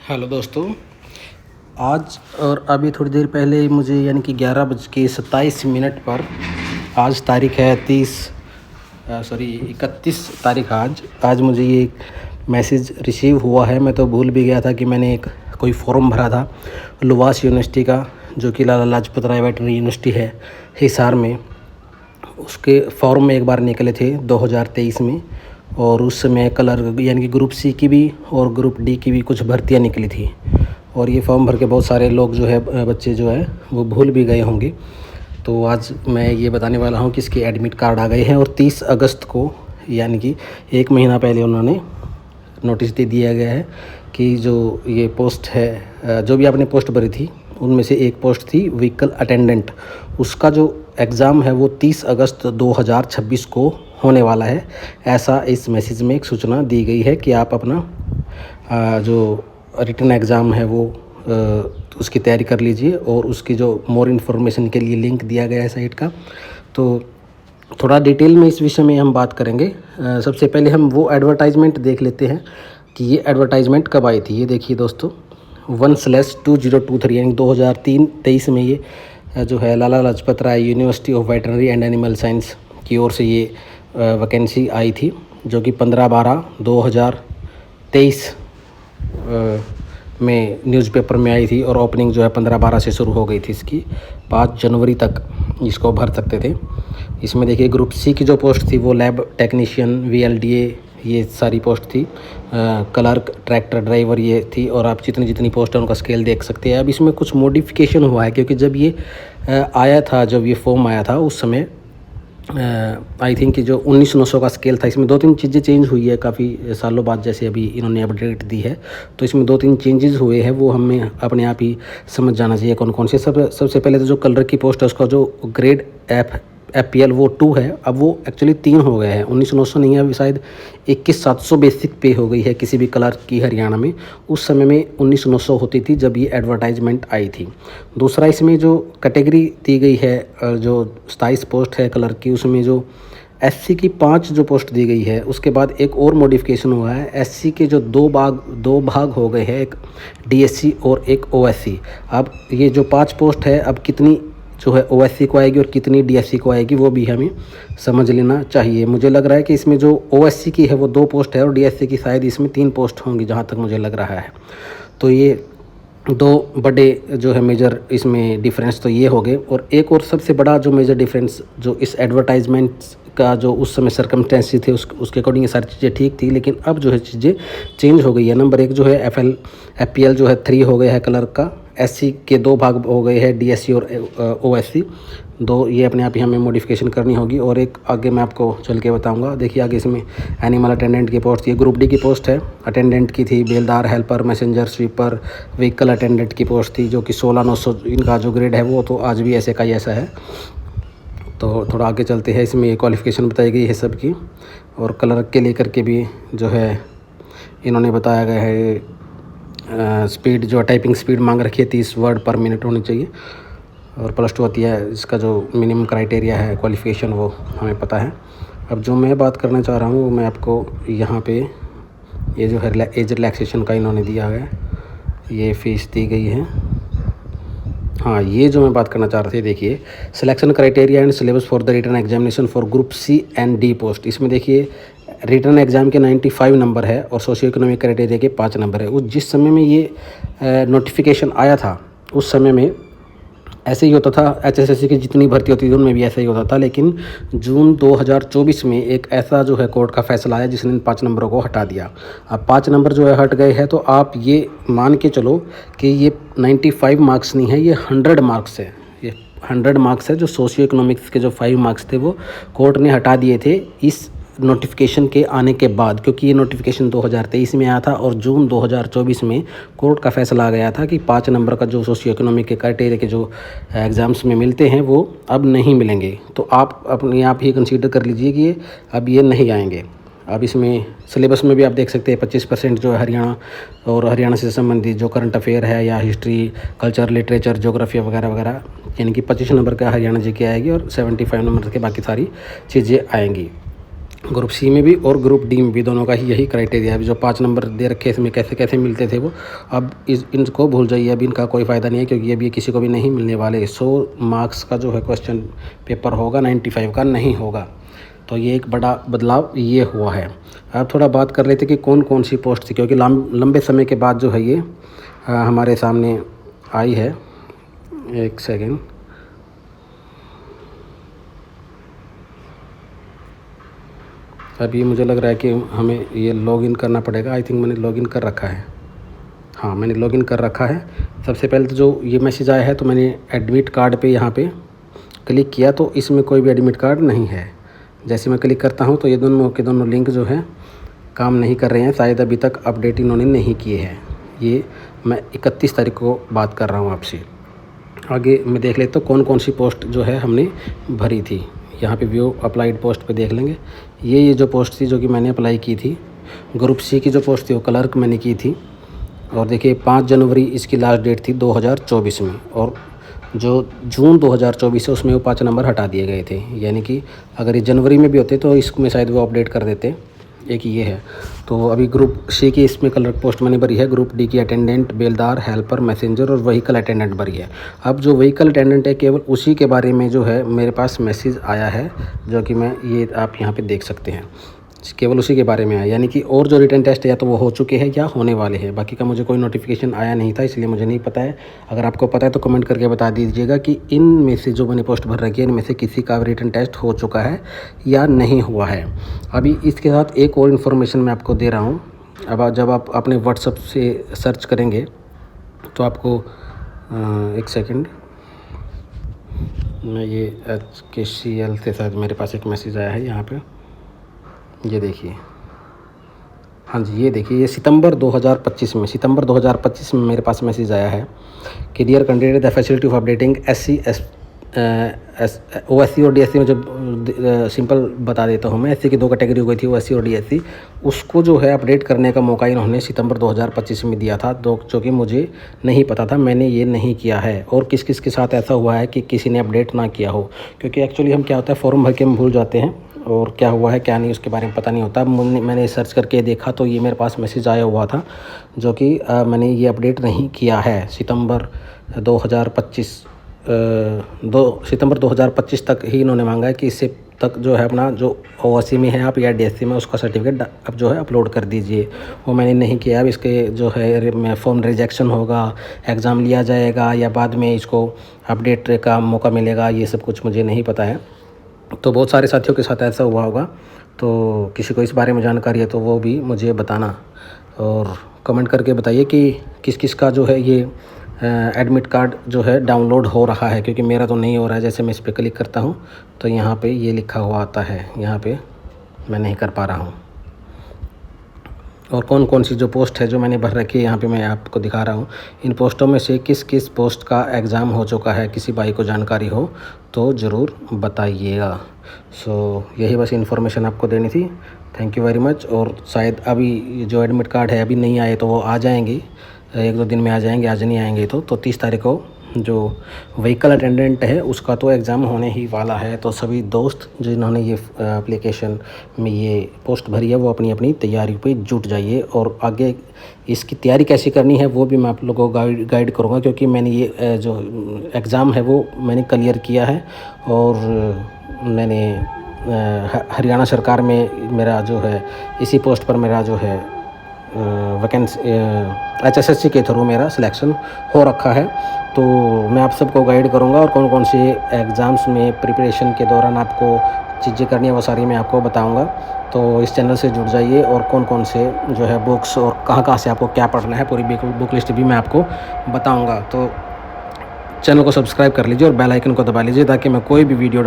Hello दोस्तों। आज और अभी थोड़ी देर पहले मुझे यानी कि 11:27 पर आज तारीख है 31 तारीख। आज मुझे ये मैसेज रिसीव हुआ है। मैं तो भूल भी गया था कि मैंने एक कोई फॉर्म भरा था लुवास यूनिवर्सिटी का, जो कि लाला लाजपत राय वेटरनरी यूनिवर्सिटी है हिसार में। उसके फॉर्म में एक बार निकले थे 2023 में, और उस समय कलर यानी कि ग्रुप सी की भी और ग्रुप डी की भी कुछ भर्तियां निकली थी। और ये फॉर्म भर के बहुत सारे लोग जो है बच्चे जो है वो भूल भी गए होंगे। तो आज मैं ये बताने वाला हूँ कि इसके एडमिट कार्ड आ गए हैं, और 30 अगस्त को यानी कि एक महीना पहले उन्होंने नोटिस दे दिया गया है कि जो ये पोस्ट है, जो भी आपने पोस्ट भरी थी उनमें से एक पोस्ट थी व्हीकल अटेंडेंट। उसका जो एग्ज़ाम है वो 30 अगस्त 2026 को होने वाला है। ऐसा इस मैसेज में एक सूचना दी गई है कि आप अपना जो रिटन एग्ज़ाम है वो उसकी तैयारी कर लीजिए। और उसकी जो मोर इन्फॉर्मेशन के लिए लिंक दिया गया है साइट का। तो थोड़ा डिटेल में इस विषय में हम बात करेंगे। सबसे पहले हम वो एडवर्टाइजमेंट देख लेते हैं कि ये एडवर्टाइजमेंट कब आई थी। ये देखिए दोस्तों, 1/2023 यानी 2023 में ये जो है Lala Lajpat Rai university of veterinary and animal science की ओर से ये वैकेंसी आई थी, जो कि 15/12/2023 में न्यूज़पेपर में आई थी। और ओपनिंग जो है 15/12 से शुरू हो गई थी। इसकी 5 जनवरी तक इसको भर सकते थे। इसमें देखिए ग्रुप सी की जो पोस्ट थी वो लैब टेक्नीशियन, VLDA, ये सारी पोस्ट थी। क्लर्क, ट्रैक्टर ड्राइवर ये थी। और आप जितनी जितनी पोस्ट है उनका स्केल देख सकते हैं। अब इसमें कुछ मॉडिफिकेशन हुआ है, क्योंकि जब ये आया था, जब ये फॉर्म आया था उस समय आई थिंक कि जो 19,900 का स्केल था, इसमें 2-3 चीज़ें चेंज हुई है काफ़ी सालों बाद, जैसे अभी इन्होंने अपडेट दी है। तो इसमें 2-3 चेंजेस हुए हैं, वो हमें अपने आप ही समझ जाना चाहिए कौन कौन से। सबसे पहले तो जो कलर की पोस्ट है उसका जो ग्रेड FPL वो 2 है, अब वो एक्चुअली 3 हो गए हैं। 19,900 नहीं है, अभी शायद 21,700 बेसिक पे हो गई है किसी भी कलर की हरियाणा में। उस समय में 19,900 होती थी जब ये एडवर्टाइजमेंट आई थी। दूसरा, इसमें जो कैटेगरी दी गई है, जो 27 पोस्ट है कलर की, उसमें जो SC की 5 जो पोस्ट दी गई है, उसके बाद एक और मॉडिफिकेशन हुआ है। SC के जो दो भाग हो गए हैं, एक DSC और एक OSC। अब ये जो 5 पोस्ट है, अब कितनी जो है OSC को आएगी और कितनी DSC को आएगी वो भी हमें समझ लेना चाहिए। मुझे लग रहा है कि इसमें जो OSC की है वो 2 पोस्ट है, और DSC की शायद इसमें 3 पोस्ट होंगी, जहाँ तक मुझे लग रहा है। तो ये 2 बड़े जो है मेजर इसमें डिफरेंस तो ये हो गए। और एक और सबसे बड़ा जो मेजर डिफरेंस जो इस एडवर्टाइजमेंट का जो उस समय सर्कमस्टेंसेस थे उसके अकॉर्डिंग ये सारी चीज़ें ठीक थी, लेकिन अब जो है चीज़ें चेंज हो गई है। नंबर 1 जो है FPL जो है 3 हो गया है कलर का। SC के 2 भाग हो गए हैं, DSC और OSC 2। ये अपने आप ही हमें मॉडिफिकेशन करनी होगी। और एक आगे मैं आपको चल के बताऊंगा। देखिए आगे इसमें एनिमल अटेंडेंट की पोस्ट, ये ग्रुप डी की पोस्ट है। अटेंडेंट की थी बेलदार, helper, messenger, sweeper, vehicle attendant की पोस्ट थी, जो कि 16,900 इनका जो ग्रेड है वो तो आज भी ऐसे का ही ऐसा है। तो थोड़ा आगे चलते हैं, इसमें क्वालिफ़िकेशन बताई गई है सबकी। और कलर के लेकर के भी जो है इन्होंने बताया गया है। स्पीड जो टाइपिंग स्पीड मांग रखी है 30 वर्ड पर मिनट होनी चाहिए। और +2 होती है, इसका जो मिनिमम क्राइटेरिया है क्वालिफ़िकेशन वो हमें पता है। अब जो मैं बात करना चाह रहा हूँ वो मैं आपको यहाँ पे ये जो है एज रिलैक्सेशन का इन्होंने दिया है, ये फ़ीस दी गई है। हाँ, ये जो मैं बात करना चाह रहा था, देखिए selection criteria and syllabus for the written examination for group C and D post. इसमें देखिए रिटन एग्ज़ाम के 95 नंबर है और सोशियो इकोनॉमिक क्राइटेरिया के 5 नंबर है। उस जिस समय में ये नोटिफिकेशन आया था उस समय में ऐसे ही होता था। HSSC की जितनी भर्ती होती थी उनमें भी ऐसा ही होता था। लेकिन जून 2024 में एक ऐसा जो है कोर्ट का फैसला आया जिसने इन 5 नंबरों को हटा दिया। अब 5 नंबर जो है हट गए हैं, तो आप ये मान के चलो कि ये 95 मार्क्स नहीं है, ये 100 मार्क्स है। ये 100 मार्क्स है। जो सोशियो इकोनॉमिक्स के जो 5 मार्क्स थे वो कोर्ट ने हटा दिए थे इस नोटिफिकेशन के आने के बाद, क्योंकि ये नोटिफिकेशन 2023 में आया था और जून 2024 में कोर्ट का फैसला आ गया था कि 5 नंबर का जो सोशियो इकोनॉमिक के क्राइटेरिया के जो एग्ज़ाम्स में मिलते हैं वो अब नहीं मिलेंगे। तो आप अपने आप ही कंसीडर कर लीजिए कि अब ये नहीं आएंगे। अब इसमें सिलेबस में भी आप देख सकते हैं 25% जो है हरियाणा और हरियाणा से संबंधित जो करंट अफेयर है या हिस्ट्री, कल्चर, लिटरेचर, ज्योग्राफी वगैरह वगैरह, यानी कि 25 नंबर का हरियाणा जी के आएगी और 75 नंबर के बाकी सारी चीज़ें आएंगी। ग्रुप सी में भी और ग्रुप डी में भी दोनों का ही यही क्राइटेरिया है। जो 5 नंबर दे रखे हैं इसमें कैसे कैसे मिलते थे वो, अब इनको भूल जाइए, अभी इनका कोई फ़ायदा नहीं है क्योंकि अभी किसी को भी नहीं मिलने वाले। 100 मार्क्स का जो है क्वेश्चन पेपर होगा, 95 का नहीं होगा। तो ये एक बड़ा बदलाव ये हुआ है। अब थोड़ा बात कर लेते कि कौन कौन सी पोस्ट थी, क्योंकि लंबे समय के बाद जो है ये हमारे सामने आई है। एक सेकेंड, अभी मुझे लग रहा है कि हमें ये लॉगिन करना पड़ेगा। आई थिंक मैंने लॉगिन कर रखा है। हाँ, मैंने लॉगिन कर रखा है। सबसे पहले तो जो ये मैसेज आया है तो मैंने एडमिट कार्ड पे यहाँ पे क्लिक किया तो इसमें कोई भी एडमिट कार्ड नहीं है। जैसे मैं क्लिक करता हूँ तो ये दोनों के दोनों लिंक जो है काम नहीं कर रहे हैं, शायद अभी तक अपडेट इन्होंने नहीं किए हैं। ये मैं 31 तारीख को बात कर रहा हूँ आपसे। आगे मैं देख लेता हूँ कौन कौन सी पोस्ट जो है हमने भरी थी। यहाँ पे व्यू अप्लाइड पोस्ट पे देख लेंगे। ये जो पोस्ट थी जो कि मैंने अप्लाई की थी, ग्रुप सी की जो पोस्ट थी वो क्लर्क मैंने की थी। और देखिए 5 जनवरी इसकी लास्ट डेट थी 2024 में, और जो जून 2024 है उसमें वो 5 नंबर हटा दिए गए थे। यानी कि अगर ये जनवरी में भी होते तो इसमें शायद वो अपडेट कर देते। एक ये है। तो अभी ग्रुप सी की इसमें क्लर्क पोस्ट मैंने भरी है। ग्रुप डी की अटेंडेंट, बेलदार, हेल्पर, मैसेंजर और व्हीकल अटेंडेंट भरी है। अब जो व्हीकल अटेंडेंट है केवल उसी के बारे में जो है मेरे पास मैसेज आया है, जो कि मैं ये आप यहाँ पे देख सकते हैं, केवल उसी के बारे में आया। यानी कि और जो रिटन टेस्ट है या तो वो हो चुके हैं या होने वाले हैं। बाकी का मुझे कोई नोटिफिकेशन आया नहीं था, इसलिए मुझे नहीं पता है। अगर आपको पता है तो कमेंट करके बता दीजिएगा कि इन में से जो मैंने पोस्ट भर रखी है इनमें से किसी का रिटन टेस्ट हो चुका है या नहीं हुआ है। अभी इसके साथ एक और इन्फॉर्मेशन मैं आपको दे रहा हूँ। अब जब आप अपने व्हाट्सएप से सर्च करेंगे तो आपको एक सेकेंड, मैं ये HKCL से शायद मेरे पास एक मैसेज आया है यहाँ पे, ये देखिए। हाँ जी, ये देखिए, ये सितंबर 2025 में मेरे पास मैसेज आया है कि dear candidate, the facility of updating SC OSC और DSC में जब सिंपल बता देता हूँ मैं, SC की 2 कैटेगरी हो गई थी, OSC और DSC, उसको जो है अपडेट करने का मौका इन्होंने सितंबर 2025 में दिया था, जो कि मुझे नहीं पता था, मैंने ये नहीं किया है। और किस किस के साथ ऐसा हुआ है कि किसी ने अपडेट ना किया हो, क्योंकि एक्चुअली हम क्या होता है फॉर्म भर के हम भूल जाते हैं और क्या हुआ है क्या नहीं उसके बारे में पता नहीं होता। मैंने सर्च करके देखा तो ये मेरे पास मैसेज आया हुआ था, जो कि मैंने ये अपडेट नहीं किया है। सितंबर 2025 तक ही इन्होंने मांगा है कि इससे तक जो है अपना जो OSC में है आप या DSC में उसका सर्टिफिकेट अब जो है अपलोड कर दीजिए। वो मैंने नहीं किया। अब इसके जो है फॉर्म रिजेक्शन होगा, एग्ज़ाम लिया जाएगा या बाद में इसको अपडेट का मौका मिलेगा, ये सब कुछ मुझे नहीं पता है। तो बहुत सारे साथियों के साथ ऐसा हुआ होगा, तो किसी को इस बारे में जानकारी है तो वो भी मुझे बताना और कमेंट करके बताइए कि किस किस का जो है ये एडमिट कार्ड जो है डाउनलोड हो रहा है, क्योंकि मेरा तो नहीं हो रहा है। जैसे मैं इस पर क्लिक करता हूँ तो यहाँ पे ये लिखा हुआ आता है, यहाँ पे मैं नहीं कर पा रहा हूँ। और कौन कौन सी जो पोस्ट है जो मैंने भर रखी है यहाँ पे मैं आपको दिखा रहा हूँ। इन पोस्टों में से किस किस पोस्ट का एग्ज़ाम हो चुका है, किसी भाई को जानकारी हो तो ज़रूर बताइएगा। सो यही बस इन्फॉर्मेशन आपको देनी थी। Thank you very much. और शायद अभी जो एडमिट कार्ड है अभी नहीं आए तो वो आ जाएंगे, 1-2 दिन में आ जाएंगे। आज नहीं आएंगे तो 30 तारीख को जो व्हीकल अटेंडेंट है उसका तो एग्ज़ाम होने ही वाला है। तो सभी दोस्त जिन्होंने ये एप्लीकेशन में ये पोस्ट भरी है वो अपनी अपनी तैयारी पे जुट जाइए। और आगे इसकी तैयारी कैसे करनी है वो भी मैं आप लोगों को गाइड करूँगा, क्योंकि मैंने ये जो एग्ज़ाम है वो मैंने क्लियर किया है। और मैंने हरियाणा सरकार में मेरा जो है इसी पोस्ट पर मेरा जो है वैकेंसी HSSC के थ्रू मेरा सिलेक्शन हो रखा है। तो मैं आप सबको गाइड करूंगा और कौन कौन से एग्ज़ाम्स में प्रिपरेशन के दौरान आपको चीज़ें करनी है वो सारी मैं आपको बताऊंगा। तो इस चैनल से जुड़ जाइए और कौन कौन से जो है बुक्स और कहाँ से आपको क्या पढ़ना है पूरी बुक लिस्ट भी मैं आपको बताऊँगा। तो चैनल को सब्सक्राइब कर लीजिए और बेल आइकन को दबा लीजिए ताकि मैं कोई भी वीडियो